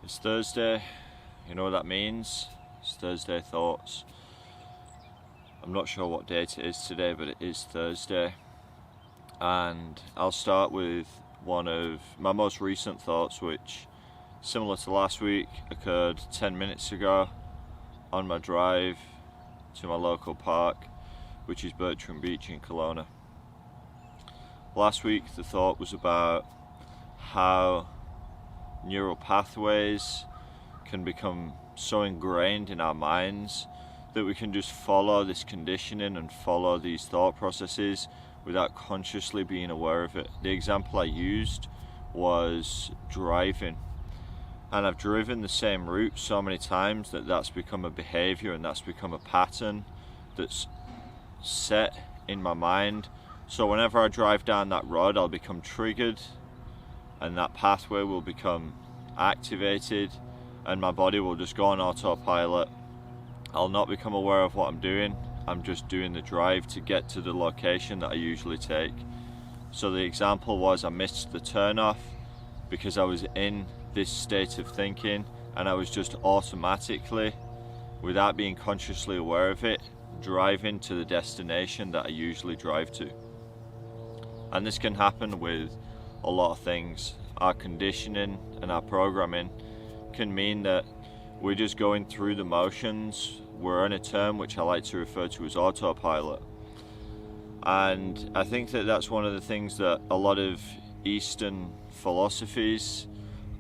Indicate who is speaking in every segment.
Speaker 1: It's Thursday, you know what that means? It's Thursday thoughts. I'm not sure what date it is today, but it is Thursday. And I'll start with one of my most recent thoughts, which, similar to last week, occurred 10 minutes ago on my drive to my local park, which is Bertram Beach in Kelowna. Last week the thought was about how neural pathways can become so ingrained in our minds that we can just follow this conditioning and follow these thought processes without consciously being aware of it. The example I used was driving, and I've driven the same route so many times that that's become a behavior and that's become a pattern that's set in my mind. So whenever I drive down that road, I'll become triggered and that pathway will become activated and my body will just go on autopilot. I'll not become aware of what I'm doing. I'm just doing the drive to get to the location that I usually take. So the example was I missed the turn off because I was in this state of thinking and I was just automatically, without being consciously aware of it, driving to the destination that I usually drive to. And this can happen with a lot of things. Our conditioning and our programming can mean that we're just going through the motions. We're on a term which I like to refer to as autopilot. And I think that that's one of the things that a lot of Eastern philosophies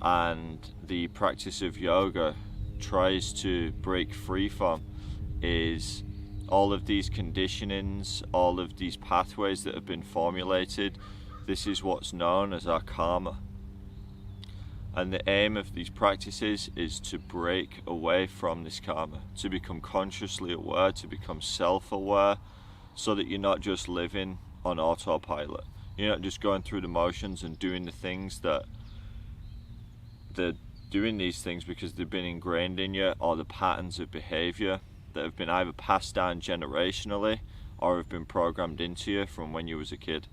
Speaker 1: and the practice of yoga tries to break free from, is all of these conditionings, all of these pathways that have been formulated. This is what's known as our karma. And the aim of these practices is to break away from this karma, to become consciously aware, to become self-aware, so that you're not just living on autopilot. You're not just going through the motions and doing the things that they're doing these things because they've been ingrained in you, or the patterns of behavior that have been either passed down generationally or have been programmed into you from when you was a kid.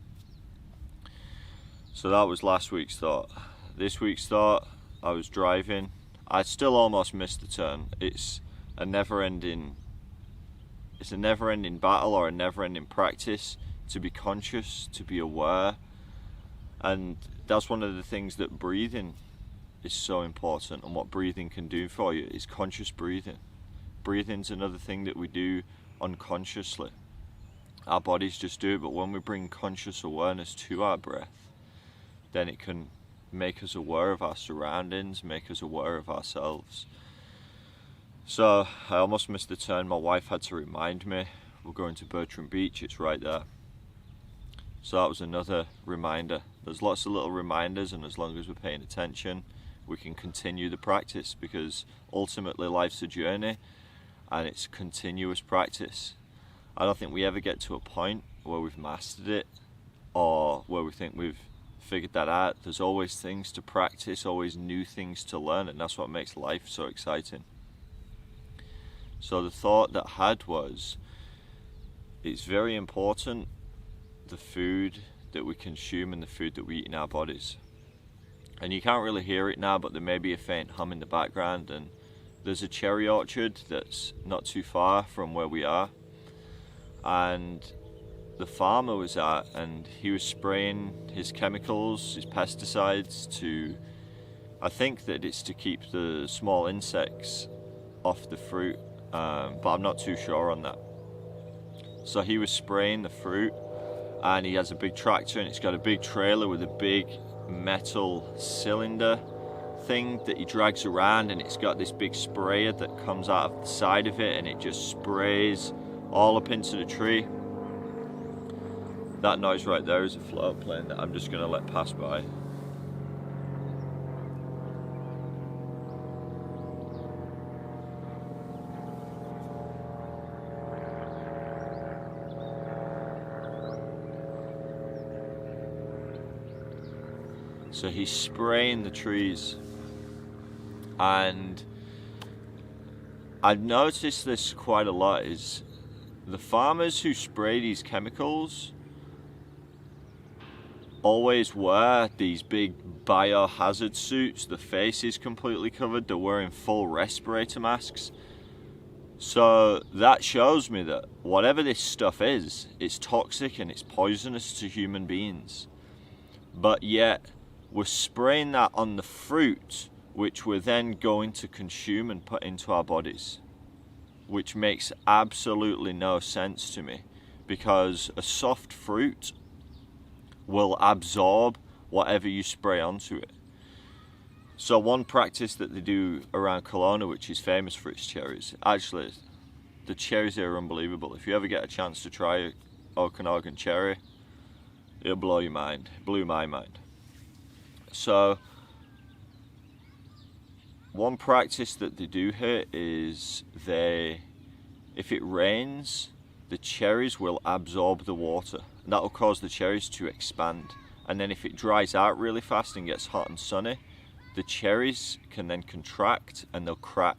Speaker 1: So that was last week's thought. This week's thought, I was driving. I still almost missed the turn. It's a never-ending battle or a never-ending practice to be conscious, to be aware. And that's one of the things that breathing is so important, and what breathing can do for you is conscious breathing. Breathing's another thing that we do unconsciously. Our bodies just do it, but when we bring conscious awareness to our breath, then it can make us aware of our surroundings, make us aware of ourselves. So I almost missed the turn. My wife had to remind me, we're going to Bertram Beach, it's right there. So that was another reminder. There's lots of little reminders, and as long as we're paying attention, we can continue the practice, because ultimately life's a journey and it's continuous practice. I don't think we ever get to a point where we've mastered it or where we think we've figured that out. There's always things to practice, always new things to learn, and that's what makes life so exciting. So the thought that I had was, it's very important, the food that we consume and the food that we eat in our bodies. And you can't really hear it now, but there may be a faint hum in the background, and there's a cherry orchard that's not too far from where we are, and the farmer was at, and he was spraying his chemicals, his pesticides, to, I think that it's to keep the small insects off the fruit, but I'm not too sure on that. So he was spraying the fruit, and he has a big tractor, and it's got a big trailer with a big metal cylinder thing that he drags around, and it's got this big sprayer that comes out of the side of it, and it just sprays all up into the tree. That noise right there is a float plane that I'm just going to let pass by. So he's spraying the trees, and I've noticed this quite a lot, is the farmers who spray these chemicals always wear these big biohazard suits. The face is completely covered. They're wearing full respirator masks. So that shows me that whatever this stuff is, it's toxic and it's poisonous to human beings. But yet we're spraying that on the fruit, which we're then going to consume and put into our bodies, which makes absolutely no sense to me, because a soft fruit will absorb whatever you spray onto it. So one practice that they do around Kelowna, which is famous for its cherries, actually the cherries here are unbelievable. If you ever get a chance to try Okanagan cherry, it'll blow your mind. It blew my mind. So one practice that they do here is if it rains, the cherries will absorb the water, and that will cause the cherries to expand. And then if it dries out really fast and gets hot and sunny, the cherries can then contract and they'll crack.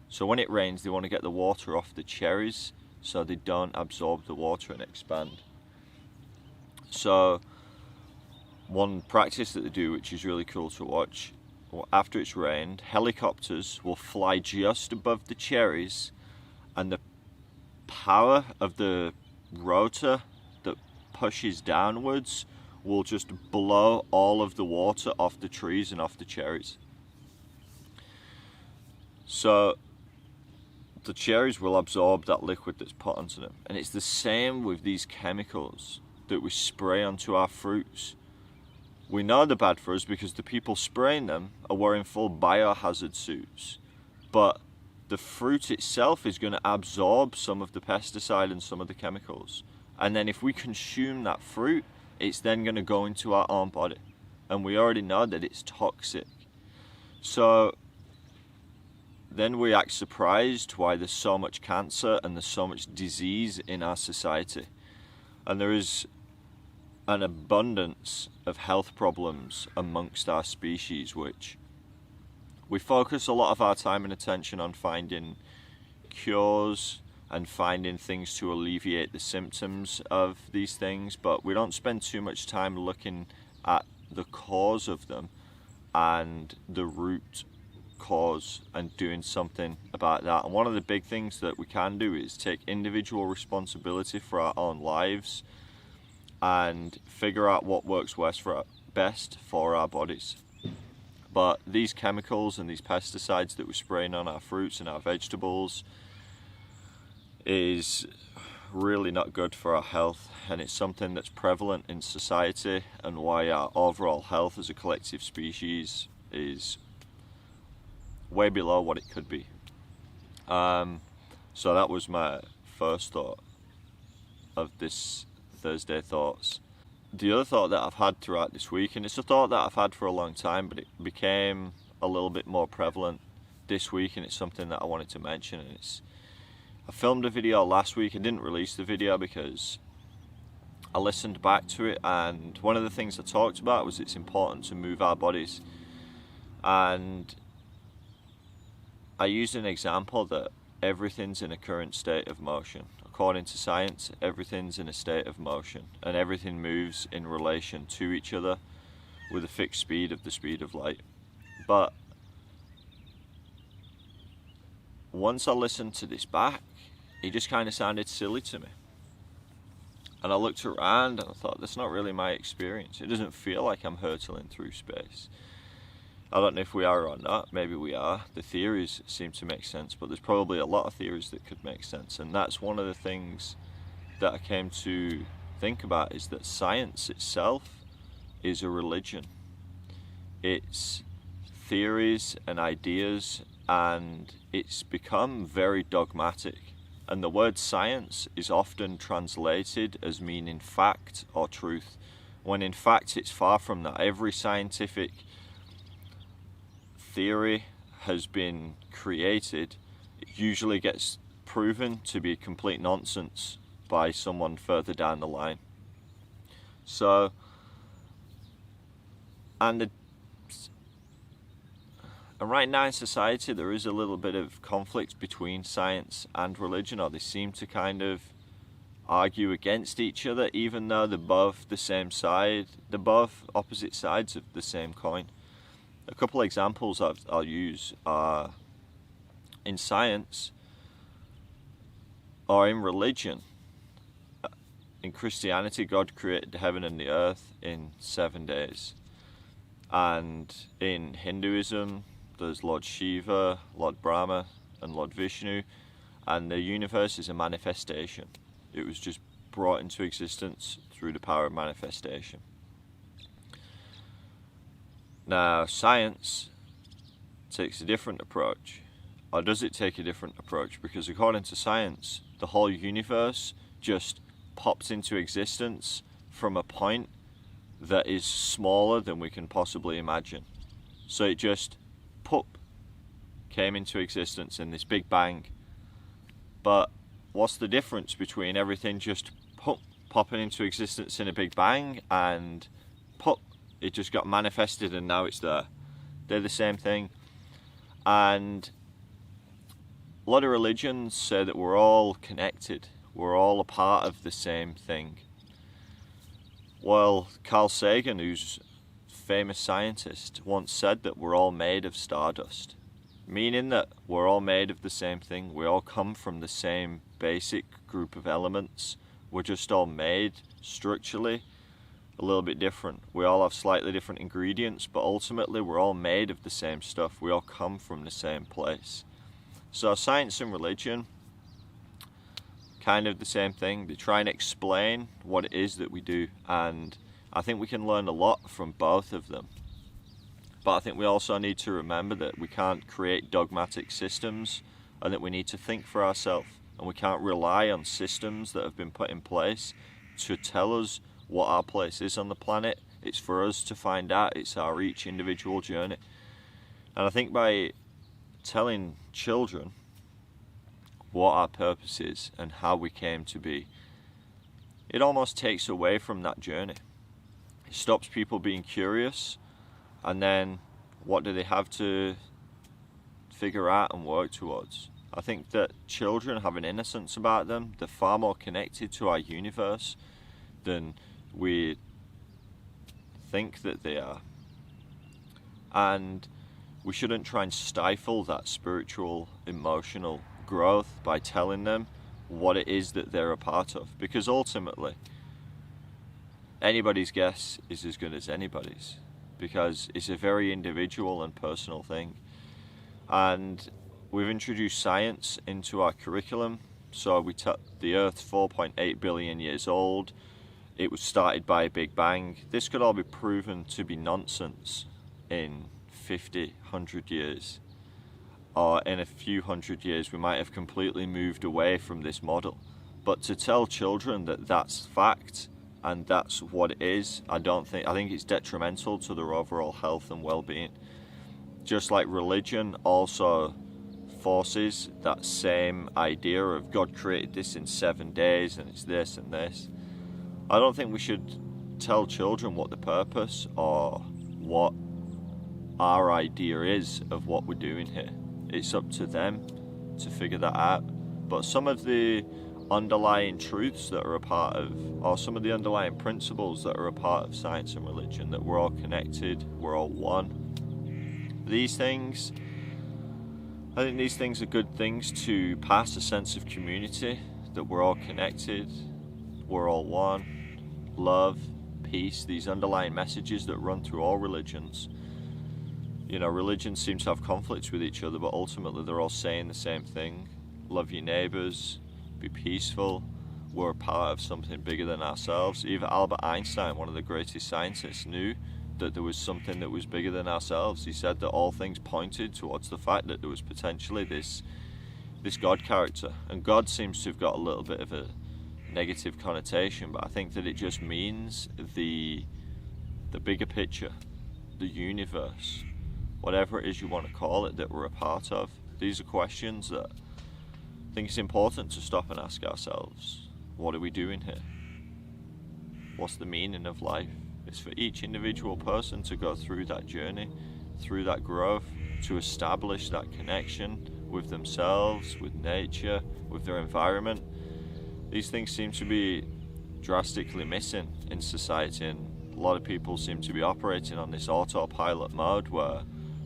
Speaker 1: So when it rains, they want to get the water off the cherries so they don't absorb the water and expand. So one practice that they do, which is really cool to watch, after it's rained, helicopters will fly just above the cherries, and the power of the rotor that pushes downwards will just blow all of the water off the trees and off the cherries. So the cherries will absorb that liquid that's put onto them. And it's the same with these chemicals that we spray onto our fruits. We know they're bad for us because the people spraying them are wearing full biohazard suits, but the fruit itself is going to absorb some of the pesticide and some of the chemicals. And then if we consume that fruit, it's then going to go into our own body. And we already know that it's toxic. So then we act surprised why there's so much cancer and there's so much disease in our society. And there is an abundance of health problems amongst our species, which we focus a lot of our time and attention on finding cures and finding things to alleviate the symptoms of these things, but we don't spend too much time looking at the cause of them and the root cause and doing something about that. And one of the big things that we can do is take individual responsibility for our own lives and figure out what works best for our bodies. But these chemicals and these pesticides that we're spraying on our fruits and our vegetables is really not good for our health, and it's something that's prevalent in society, and why our overall health as a collective species is way below what it could be. So that was my first thought of this Thursday Thoughts. The other thought that I've had throughout this week, and it's a thought that I've had for a long time, but it became a little bit more prevalent this week, and it's something that I wanted to mention. And I filmed a video last week. I didn't release the video because I listened back to it, and one of the things I talked about was it's important to move our bodies. And I used an example that everything's in a current state of motion. According to science, everything's in a state of motion, and everything moves in relation to each other with a fixed speed of the speed of light. But once I listened to this back, it just kind of sounded silly to me. And I looked around and I thought, that's not really my experience. It doesn't feel like I'm hurtling through space. I don't know if we are or not, maybe we are. The theories seem to make sense, but there's probably a lot of theories that could make sense. And that's one of the things that I came to think about, is that science itself is a religion. It's theories and ideas, and it's become very dogmatic. And the word science is often translated as meaning fact or truth, when in fact it's far from that. Every scientific theory has been created, it usually gets proven to be complete nonsense by someone further down the line. So, and right now in society there is a little bit of conflict between science and religion, or they seem to kind of argue against each other, even though they're both the same side, they're both opposite sides of the same coin. A couple of examples I'll use are in science or in religion. In Christianity, God created the heaven and the earth in 7 days. And in Hinduism, there's Lord Shiva, Lord Brahma, and Lord Vishnu, and the universe is a manifestation. It was just brought into existence through the power of manifestation. Now, science takes a different approach. Or does it take a different approach? Because according to science, the whole universe just pops into existence from a point that is smaller than we can possibly imagine. So it just came into existence in this big bang. But what's the difference between everything just popping into existence in a big bang and it just got manifested and now it's there? They're the same thing. And a lot of religions say that we're all connected. We're all a part of the same thing. Well, Carl Sagan, who's a famous scientist, once said that we're all made of stardust, meaning that we're all made of the same thing. We all come from the same basic group of elements. We're just all made structurally a little bit different. We all have slightly different ingredients, but ultimately we're all made of the same stuff. We all come from the same place. So science and religion, kind of the same thing. They try and explain what it is that we do, and I think we can learn a lot from both of them. But I think we also need to remember that we can't create dogmatic systems, and that we need to think for ourselves, and we can't rely on systems that have been put in place to tell us what our place is on the planet. It's for us to find out. It's our each individual journey. And I think by telling children what our purpose is and how we came to be, it almost takes away from that journey. It stops people being curious, and then what do they have to figure out and work towards? I think that children have an innocence about them. They're far more connected to our universe than we think that they are. And we shouldn't try and stifle that spiritual, emotional growth by telling them what it is that they're a part of. Because ultimately, anybody's guess is as good as anybody's. Because it's a very individual and personal thing. And we've introduced science into our curriculum. So the Earth's 4.8 billion years old. It was started by a Big Bang. This could all be proven to be nonsense in 50, 100 years. Or in a few hundred years we might have completely moved away from this model. But to tell children that that's fact and that's what it is, I think it's detrimental to their overall health and well-being. Just like religion also forces that same idea of God created this in 7 days and it's this and this. I don't think we should tell children what the purpose or what our idea is of what we're doing here. It's up to them to figure that out. But some of the underlying truths that are a part of, or some of the underlying principles that are a part of science and religion, that we're all connected, we're all one. These things, I think these things are good things to pass a sense of community, that we're all connected, we're all one, love, peace, these underlying messages that run through all religions. You know, religions seem to have conflicts with each other, but ultimately they're all saying the same thing. Love your neighbours, be peaceful, we're a part of something bigger than ourselves. Even Albert Einstein, one of the greatest scientists, knew that there was something that was bigger than ourselves. He said that all things pointed towards the fact that there was potentially this God character. And God seems to have got a little bit of a negative connotation, but I think that it just means the bigger picture, the universe, whatever it is you want to call it, that we're a part of. These are questions that I think it's important to stop and ask ourselves. What are we doing here? What's the meaning of life? It's for each individual person to go through that journey, through that growth, to establish that connection with themselves, with nature, with their environment. these things seem to be drastically missing in society, and a lot of people seem to be operating on this autopilot mode where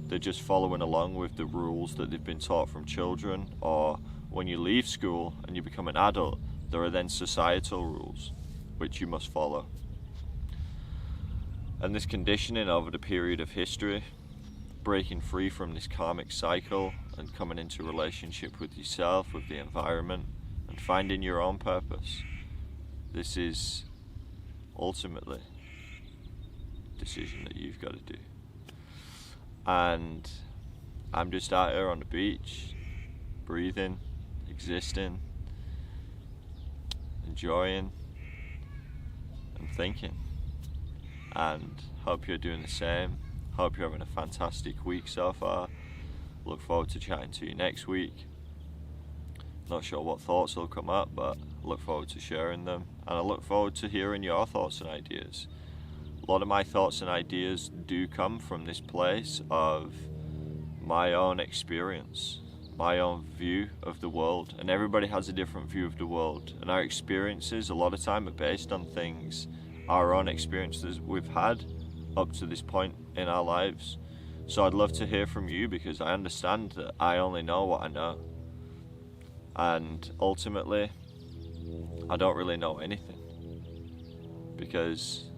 Speaker 1: they're just following along with the rules that they've been taught from children, or when you leave school and you become an adult, there are then societal rules which you must follow. And this conditioning over the period of history, breaking free from this karmic cycle and coming into relationship with yourself, with the environment, and finding your own purpose. This is ultimately a decision that you've got to do. And I'm just out here on the beach, breathing, existing, enjoying, and thinking. And hope you're doing the same. Hope you're having a fantastic week so far. Look forward to chatting to you next week. Not sure what thoughts will come up, but I look forward to sharing them, and I look forward to hearing your thoughts and ideas. A lot of my thoughts and ideas do come from this place of my own experience, my own view of the world, and everybody has a different view of the world, and our experiences a lot of time are based on things, our own experiences we've had up to this point in our lives. So I'd love to hear from you, because I understand that I only know what I know, and ultimately I don't really know anything, because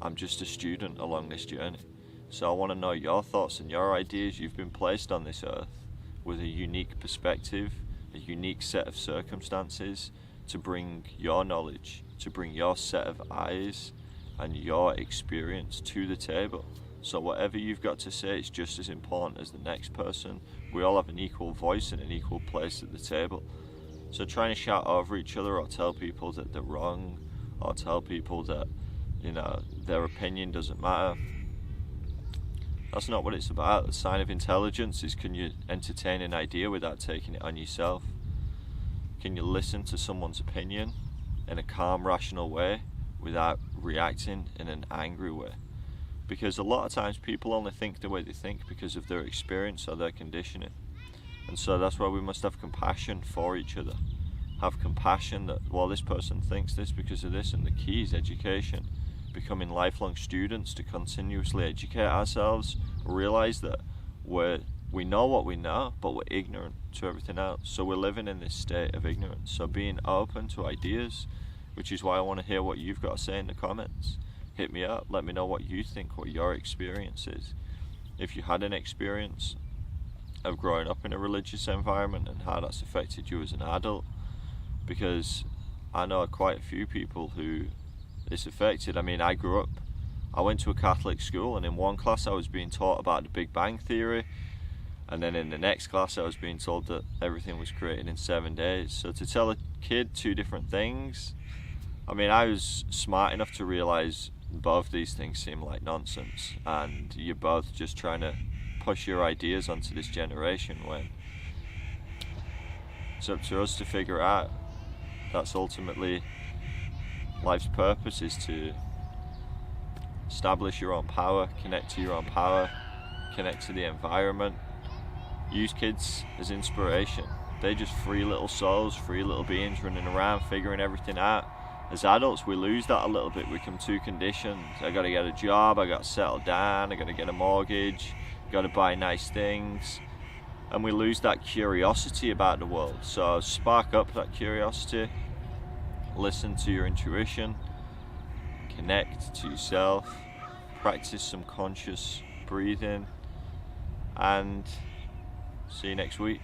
Speaker 1: I'm just a student along this journey. So I want to know your thoughts and your ideas. You've been placed on this earth with a unique perspective, a unique set of circumstances to bring your knowledge, to bring your set of eyes and your experience to the table. So whatever you've got to say is just as important as the next person. We all have an equal voice and an equal place at the table. So trying to shout over each other or tell people that they're wrong, or tell people that, you know, their opinion doesn't matter, that's not what it's about. The sign of intelligence is, can you entertain an idea without taking it on yourself? Can you listen to someone's opinion in a calm, rational way without reacting in an angry way? Because a lot of times people only think the way they think because of their experience or their conditioning. And so that's why we must have compassion for each other. Have compassion that, well, this person thinks this because of this, and the key is education. Becoming lifelong students to continuously educate ourselves, realize that we know what we know, but we're ignorant to everything else. So we're living in this state of ignorance. So being open to ideas, which is why I want to hear what you've got to say in the comments. Hit me up, let me know what you think, what your experience is. If you had an experience of growing up in a religious environment and how that's affected you as an adult, because I know quite a few people who it's affected. I mean, I went to a Catholic school, and in one class I was being taught about the Big Bang Theory, and then in the next class I was being told that everything was created in 7 days. So to tell a kid two different things, I mean, I was smart enough to realize both these things seem like nonsense, and you're both just trying to push your ideas onto this generation, when it's up to us to figure out. That's ultimately life's purpose, is to establish your own power, connect to your own power, connect to the environment. Use kids as inspiration. They're just free little souls, free little beings running around figuring everything out. As adults, we lose that a little bit. We become too conditioned. I got to get a job, I got to settle down, I got to get a mortgage, got to buy nice things, and we lose that curiosity about the world. So spark up that curiosity, listen to your intuition, connect to yourself, practice some conscious breathing, and see you next week.